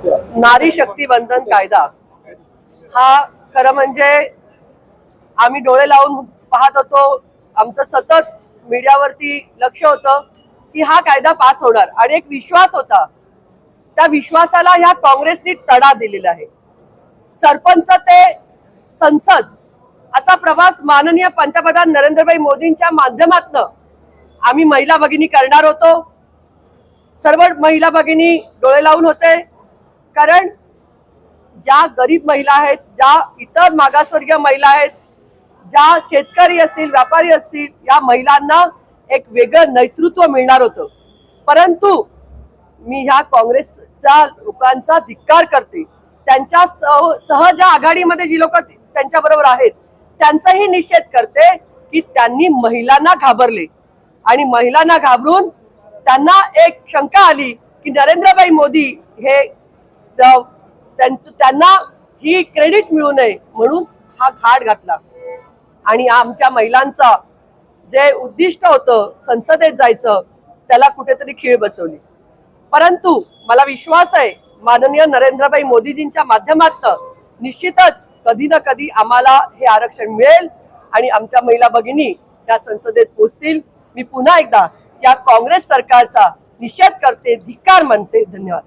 नारी शक्ती वंदन कायदा हा खरं म्हणजे आम्ही डोळे लावून पाहत होतो। आमचं सतत मीडियावरती लक्ष होतं की हा कायदा पास होणार आणि एक विश्वास होता। त्या विश्वासाला ह्या काँग्रेसने तडा दिलेला आहे। सरपंच ते संसद असा प्रवास माननीय पंतप्रधान नरेंद्रभाई मोदींच्या माध्यमातून आम्ही महिला भगिनी करणार होतो। सर्व महिला भगिनी डोळे लावून होते, कारण ज्या गरीब महिला आहेत, ज्या इतर मागासवर्गीय महिला आहेत, ज्या शेतकरी असतील, व्यापारी असतील, या महिलांना एक वेगळं नेतृत्व मिळणार होतं। परंतु मी ह्या काँग्रेसच्या लोकांचा धिक्कार करते। त्यांच्या सह ज्या आघाडीमध्ये जी लोक त्यांच्या बरोबर आहेत त्यांचाही निषेध करते की त्यांनी महिलांना घाबरले आणि महिलांना घाबरून त्यांना एक शंका आली की नरेंद्रभाई मोदी हे त्यांना ही क्रेडिट मिळू नये म्हणून हा घाट घातला आणि आमच्या महिलांचा जे उद्दिष्ट होतं संसदेत जायचं त्याला कुठेतरी खीळ बसवली। परंतु मला विश्वास आहे माननीय नरेंद्रभाई मोदीजींच्या माध्यमातून निश्चितच कधी ना कधी आम्हाला हे आरक्षण मिळेल आणि आमच्या महिला भगिनी त्या संसदेत पोहोचतील। मी पुन्हा एकदा या काँग्रेस सरकारचा निषेध करते, धिक्कार मानते। धन्यवाद।